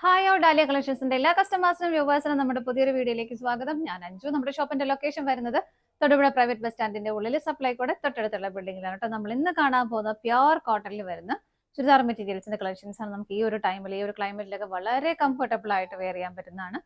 Hi all dahlia കളക്ഷൻസിന്റെ എല്ലാ കസ്റ്റമേഴ്സിനും വ്യൂവേഴ്സിനും നമ്മുടെ പുതിയൊരു വീഡിയോയിലേക്ക് സ്വാഗതം. ഞാൻ അഞ്ജു. നമ്മുടെ ഷോപ്പിന്റെ ലൊക്കേഷൻ വരുന്നത് തൊടുപുഴ പ്രൈവറ്റ് ബസ് സ്റ്റാൻഡിന്റെ ഉള്ളിൽ സപ്ലൈകോടെ തൊട്ടടുത്തുള്ള ബിൽഡിംഗിലാണ് കേട്ടോ. നമ്മൾ ഇന്ന് കാണാൻ പോകുന്ന പ്യുവർ കോട്ടണിൽ വരുന്ന ചുരിദാർ മെറ്റീരിയൽസിന്റെ കളക്ഷൻസ് ആണ്. നമുക്ക് ഈ ഒരു ടൈമിൽ ഈ ഒരു ക്ലൈമറ്റിലൊക്കെ വളരെ കംഫർട്ടബിൾ ആയിട്ട് വെയർ ചെയ്യാൻ പറ്റുന്നതാണ്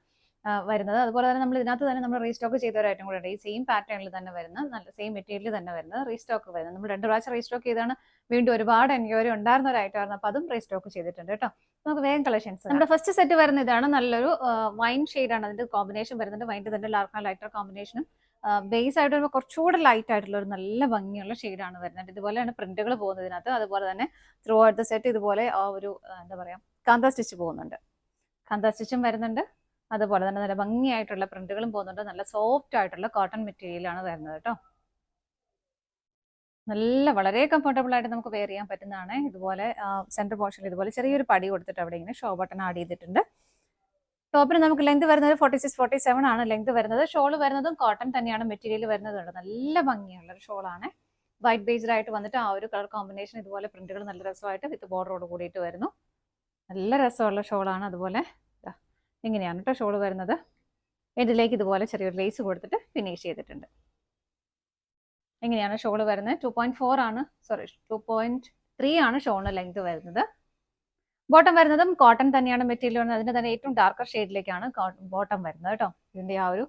വരുന്നത്. അതുപോലെ തന്നെ നമ്മൾ ഇതിനകത്ത് തന്നെ നമ്മൾ റീസ്റ്റോക്ക് ചെയ്തവരായിട്ടും കൂടെ ഉണ്ട്. ഈ സെയിം പാറ്റേണിൽ തന്നെ വരുന്ന നല്ല സെയിം മെറ്റീരിയൽ തന്നെ വരുന്നത് റീസ്റ്റോക്ക് വരുന്നത്. നമ്മൾ 2 പ്രാവശ്യം റീസ്റ്റോക്ക് ചെയ്താണ്. വീണ്ടും ഒരുപാട് എൻക്വയറി ഉണ്ടായിരുന്ന ഒരു ഐറ്റം ആയിരുന്നു. അപ്പോൾ അതും റീസ്റ്റോക്ക് ചെയ്തിട്ടുണ്ട് കേട്ടോ. നമുക്ക് വേഗം കളക്ഷൻസ്. നമ്മുടെ ഫസ്റ്റ് സെറ്റ് വരുന്ന ഇതാണ്. നല്ലൊരു വൈൻ ഷെയ്ഡാണ് അതിന്റെ കോമ്പിനേഷൻ വരുന്നത്. വൈൻ്റെ തന്നെ ഡാർക്ക് ലൈറ്റർ കോമ്പിനേഷനും ബേസ് ആയിട്ട് വരുമ്പോൾ കുറച്ചുകൂടെ ലൈറ്റ് ആയിട്ടുള്ള ഒരു നല്ല ഭംഗിയുള്ള ഷെയ്ഡാണ് വരുന്നത്. ഇതുപോലെയാണ് പ്രിന്റുകൾ പോകുന്നത് ഇതിനകത്ത്. അതുപോലെ തന്നെ ത്രൂ ഔട്ട് ദ സെറ്റ് ഇതുപോലെ ഒരു എന്താ പറയുക കാന്ത സ്റ്റിച്ച് പോകുന്നുണ്ട്. കാന്ത സ്റ്റിച്ചും വരുന്നുണ്ട്. അതുപോലെ തന്നെ നല്ല ഭംഗിയായിട്ടുള്ള പ്രിന്റുകളും പോകുന്നുണ്ട്. നല്ല സോഫ്റ്റ് ആയിട്ടുള്ള കോട്ടൺ മെറ്റീരിയലാണ് വരുന്നത് കേട്ടോ. നല്ല വളരെ കംഫർട്ടബിൾ ആയിട്ട് നമുക്ക് വെയർ ചെയ്യാൻ പറ്റുന്നതാണ്. ഇതുപോലെ സെന്റർ പോർഷനിൽ ഇതുപോലെ ചെറിയൊരു പടി കൊടുത്തിട്ട് അവിടെ ഇങ്ങനെ ഷോ ബട്ടൺ ആഡ് ചെയ്തിട്ടുണ്ട്. ടോപ്പിന് നമുക്ക് ലെങ്ത് വരുന്നത് 46-47 ആണ് ലെങ്ത് വരുന്നത്. ഷോൾ വരുന്നതും കോട്ടൺ തന്നെയാണ് മെറ്റീരിയൽ വരുന്നത്. നല്ല ഭംഗിയുള്ള ഒരു ഷോളാണ്. വൈറ്റ് ബേസ്ഡ് ആയിട്ട് വന്നിട്ട് ആ ഒരു കളർ കോമ്പിനേഷൻ ഇതുപോലെ പ്രിന്റുകൾ നല്ല രസമായിട്ട് വിത്ത് ബോർഡറോട് കൂടിയിട്ട് വരുന്നു. നല്ല രസമുള്ള ഷോളാണ്. അതുപോലെ ഇങ്ങനെയാണ് കേട്ടോ ഷോൾ വരുന്നത്. ഇതിലേക്ക് ഇതുപോലെ ചെറിയൊരു ലേസ് കൊടുത്തിട്ട് ഫിനിഷ് ചെയ്തിട്ടുണ്ട്. എങ്ങനെയാണ് ഷോൾ വരുന്നത്? 2.4 ആണ്, സോറി 2.3 ആണ് ഷോളിന് ലെങ്ത് വരുന്നത്. ബോട്ടം വരുന്നതും കോട്ടൺ തന്നെയാണ് മെറ്റീരിയൽ വരുന്നത്. അതിന്റെ തന്നെ ഏറ്റവും ഡാർക്കർ ഷെയ്ഡിലേക്കാണ് ബോട്ടം വരുന്നത് കേട്ടോ. ഇതിന്റെ ആ ഒരു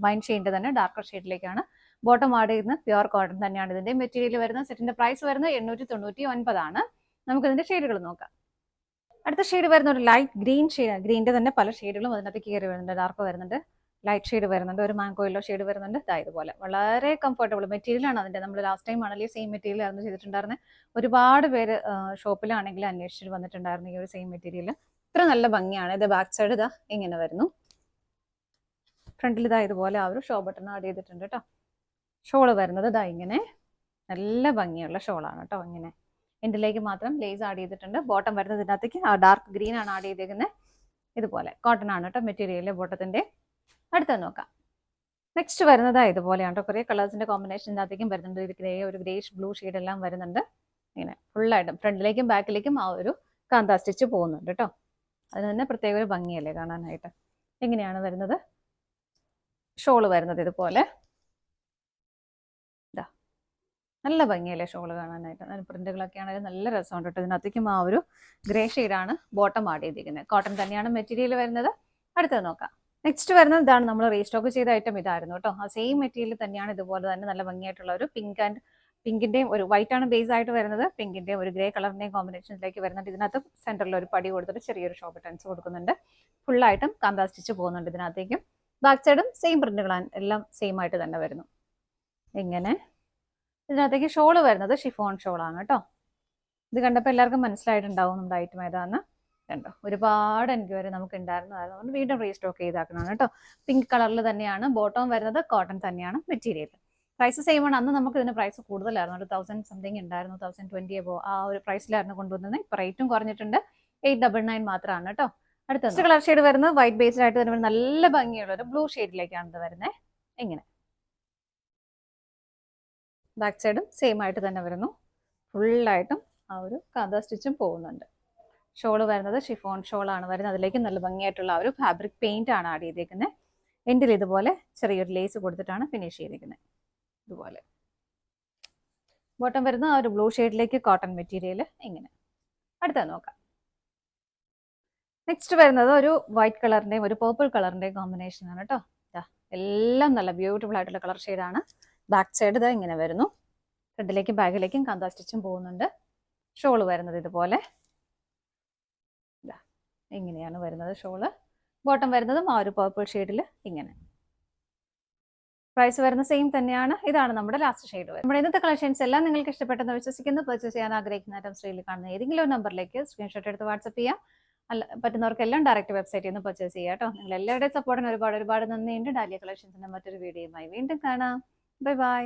വൈൻ ഷെയ്ഡിന്റെ തന്നെ ഡാർക്കർ ഷെയ്ഡിലേക്കാണ് ബോട്ടം ആഡ് ചെയ്യുന്നത്. പ്യുവർ കോട്ടൺ തന്നെയാണ് ഇതിന്റെ മെറ്റീരിയൽ വരുന്നത്. സെറ്റിന്റെ പ്രൈസ് വരുന്നത് 899 ആണ്. നമുക്ക് ഇതിന്റെ ഷെയ്ഡുകൾ നോക്കാം. അടുത്ത ഷെയ്ഡ് വരുന്ന ഒരു ലൈറ്റ് ഗ്രീൻ ഷെയ്ഡ്. ഗ്രീനിന്റെ തന്നെ പല ഷെയ്ഡുകളും അതിനകത്ത് കയറി വരുന്നുണ്ട്. ഡാർക്ക് വരുന്നുണ്ട്, ലൈറ്റ് ഷെയ്ഡ് വരുന്നുണ്ട്, ഒരു മാംഗോ യെല്ലോ ഷെയ്ഡ് വരുന്നുണ്ട്. ഇതുപോലെ വളരെ കംഫർട്ടബിൾ മെറ്റീരിയൽ ആണ് അതിന്റെ. നമ്മൾ ലാസ്റ്റ് ടൈം ആണെങ്കിൽ സെയിം മെറ്റീരിയൽ ആയിരുന്നു ചെയ്തിട്ടുണ്ടായിരുന്നത്. ഒരുപാട് പേര് ഷോപ്പിലാണെങ്കിൽ അന്വേഷിച്ചിട്ട് വന്നിട്ടുണ്ടായിരുന്നു ഈ ഒരു സെയിം മെറ്റീരിയൽ. ഇത്ര നല്ല ഭംഗിയാണ്. ഇത് ബാക്ക് സൈഡ് ഇതാ ഇങ്ങനെ വരുന്നു. ഫ്രണ്ടിൽ ഇതാ ഇതുപോലെ ആ ഒരു ഷോ ബട്ടൺ ആഡ് ചെയ്തിട്ടുണ്ട് കേട്ടോ. ഷോള് വരുന്നത് ഇതാ ഇങ്ങനെ നല്ല ഭംഗിയുള്ള ഷോളാണ് കേട്ടോ. ഇങ്ങനെ എൻഡിലേക്ക് മാത്രം ലേസ് ആഡ് ചെയ്തിട്ടുണ്ട്. ബോട്ടം വരുന്നത് ഇതിനകത്തേക്ക് ഡാർക്ക് ഗ്രീൻ ആണ് ആഡ് ചെയ്തേക്കുന്നത്. ഇതുപോലെ കോട്ടൺ ആണ് കേട്ടോ മെറ്റീരിയൽ ബോട്ടത്തിന്റെ. അടുത്തത് നോക്കാം. നെക്സ്റ്റ് വരുന്നത് ഇതുപോലെയാണ് കേട്ടോ. കുറേ കളേഴ്സിന്റെ കോമ്പിനേഷൻ ഇതിനകത്തേക്കും വരുന്നുണ്ട്. ഒരു ഗ്രേ, ഒരു ഗ്രേഷ് ബ്ലൂ ഷെയ്ഡ് എല്ലാം വരുന്നുണ്ട്. ഇങ്ങനെ ഫുള്ളായിട്ടും ഫ്രണ്ടിലേക്കും ബാക്കിലേക്കും ആ ഒരു കാന്ത സ്റ്റിച്ച് പോകുന്നുണ്ട് കേട്ടോ. അതിന് തന്നെ പ്രത്യേക ഒരു ഭംഗിയല്ലേ കാണാനായിട്ട്. എങ്ങനെയാണ് വരുന്നത്? ഷോള് വരുന്നത് ഇതുപോലെ നല്ല ഭംഗിയല്ലേ ഷോള് കാണാനായിട്ട്. പ്രിന്റുകളൊക്കെ ആണെങ്കിലും നല്ല രസമുണ്ട് കേട്ടോ. ഇതിനകത്തേക്കും ആ ഒരു ഗ്രേ ഷെയ്ഡാണ് ബോട്ടം ആഡ് ചെയ്തിരിക്കുന്നത്. കോട്ടൺ തന്നെയാണ് മെറ്റീരിയൽ വരുന്നത്. അടുത്തത് നോക്കാം. നെക്സ്റ്റ് വരുന്നത് ഇതാണ്. നമ്മൾ റീസ്റ്റോക്ക് ചെയ്ത ഐറ്റം ഇതായിരുന്നു കേട്ടോ. ആ സെയിം മെറ്റീരിയൽ തന്നെയാണ്. ഇതുപോലെ തന്നെ നല്ല ഭംഗിയായിട്ടുള്ള ഒരു പിങ്കിന്റെയും ഒരു വൈറ്റ് ആണ് ബേസ് ആയിട്ട് വരുന്നത്. പിങ്കിന്റെയും ഒരു ഗ്രേ കളറിന്റെയും കോമ്പിനേഷനിലേക്ക് വരുന്നുണ്ട്. ഇതിനകത്ത് സെന്ററിൽ ഒരു പടി കൊടുത്തിട്ട് ചെറിയൊരു ഷോ ബട്ടൺസ് കൊടുക്കുന്നുണ്ട്. ഫുള്ളായിട്ടും കാന്ത സ്റ്റിച്ച് പോകുന്നുണ്ട് ഇതിനകത്തേക്കും. ബാക്ക് സൈഡും സെയിം പ്രിന്റുകളാണ്, എല്ലാം സെയിം ആയിട്ട് തന്നെ വരുന്നു. ഇങ്ങനെ ഇതിനകത്തേക്ക് ഷോള് വരുന്നത് ഷിഫോൺ ഷോളാണ് കേട്ടോ. ഇത് കണ്ടപ്പോൾ എല്ലാവർക്കും മനസ്സിലായിട്ടുണ്ടാവും നമ്മുടെ ഐറ്റം ഏതാന്ന്. കണ്ടോ, ഒരുപാട് എൻക്വയറി നമുക്ക് ഉണ്ടായിരുന്നു. അതുകൊണ്ട് വീണ്ടും റീസ്റ്റോക്ക് ചെയ്താക്കണം കേട്ടോ. പിങ്ക് കളറിൽ തന്നെയാണ്. ബോട്ടം വരുന്നത് കോട്ടൺ തന്നെയാണ് മെറ്റീരിയൽ. പ്രൈസ് സെയിം ആണ്. അന്ന് നമുക്ക് ഇതിന് പ്രൈസ് കൂടുതലായിരുന്നു. ഒരു 1000 സംതിങ് ഉണ്ടായിരുന്നു. 1020 അബോ ആ ഒരു പ്രൈസിലായിരുന്നു കൊണ്ടുവന്നത്. ഇപ്പൊ റേറ്റും കുറഞ്ഞിട്ടുണ്ട്. 899 മാത്രമാണ് കേട്ടോ. അടുത്ത കളർ ഷെയ്ഡ് വരുന്നത് വൈറ്റ് ബേസ്ഡ് ആയിട്ട് വരുമ്പോൾ നല്ല ഭംഗിയുള്ള ഒരു ബ്ലൂ ഷെയ്ഡിലേക്കാണ് ഇത് വരുന്നത്. ഇങ്ങനെ ബാക്ക് സൈഡും സെയിം ആയിട്ട് തന്നെ വരുന്നു. ഫുള്ളായിട്ടും ആ ഒരു കാന്ത സ്റ്റിച്ചും പോകുന്നുണ്ട്. ഷോള് വരുന്നത് ഷിഫോൺ ഷോളാണ് വരുന്നത്. അതിലേക്ക് നല്ല ഭംഗിയായിട്ടുള്ള ആ ഒരു ഫാബ്രിക് പെയിന്റ് ആണ് ആഡ് ചെയ്തേക്കുന്നത്. എൻഡിൽ ഇതുപോലെ ചെറിയൊരു ലേസ് കൊടുത്തിട്ടാണ് ഫിനിഷ് ചെയ്തിരിക്കുന്നത്. ഇതുപോലെ ബോട്ടം വരുന്ന ആ ഒരു ബ്ലൂ ഷെയ്ഡിലേക്ക് കോട്ടൺ മെറ്റീരിയൽ. ഇങ്ങനെ അടുത്തത് നോക്കാം. നെക്സ്റ്റ് വരുന്നത് ഒരു വൈറ്റ് കളറിന്റെയും ഒരു പേർപ്പിൾ കളറിന്റെയും കോമ്പിനേഷൻ ആണ് കേട്ടോ. എല്ലാം നല്ല ബ്യൂട്ടിഫുൾ ആയിട്ടുള്ള കളർ ഷെയ്ഡാണ്. ബാക്ക് സൈഡ് ഇതാ ഇങ്ങനെ വരുന്നു. ഫ്രണ്ടിലേക്കും ബാക്കിലേക്കും കാന്ത സ്റ്റിച്ചും പോകുന്നുണ്ട്. ഷോള് വരുന്നത് ഇതുപോലെ ഇങ്ങനെയാണ് വരുന്നത് ഷോള്. ബോട്ടം വരുന്നതും ആ ഒരു പേർപ്പിൾ ഷെയ്ഡിൽ ഇങ്ങനെ. പ്രൈസ് വരുന്ന സെയിം തന്നെയാണ്. ഇതാണ് നമ്മുടെ ലാസ്റ്റ് ഷെയ്ഡ് വരുന്നത്. നമ്മുടെ ഇന്നത്തെ കളക്ഷൻസ് എല്ലാം നിങ്ങൾക്ക് ഇഷ്ടപ്പെട്ടെന്ന് വിശ്വസിക്കുന്നു. പർച്ചേസ് ചെയ്യാൻ ആഗ്രഹിക്കുന്ന ഐറ്റം സ്ക്രീനിൽ കാണുന്ന ഏതെങ്കിലും ഒരു നമ്പറിലേക്ക് സ്ക്രീൻഷോട്ട് എടുത്ത് വാട്സപ്പ് ചെയ്യാം. പറ്റുന്നവർക്കെല്ലാം ഡയറക്റ്റ് വെബ്സൈറ്റിൽ നിന്ന് പർച്ചേസ് ചെയ്യാം കേട്ടോ. നിങ്ങൾ എല്ലാവരുടെയും സപ്പോർട്ടിന് ഒരുപാട് നന്ദിയുണ്ട്. ഡാലിയ കളക്ഷൻസിന്റെ മറ്റൊരു വീഡിയോയുമായി വീണ്ടും കാണാം. Bye bye.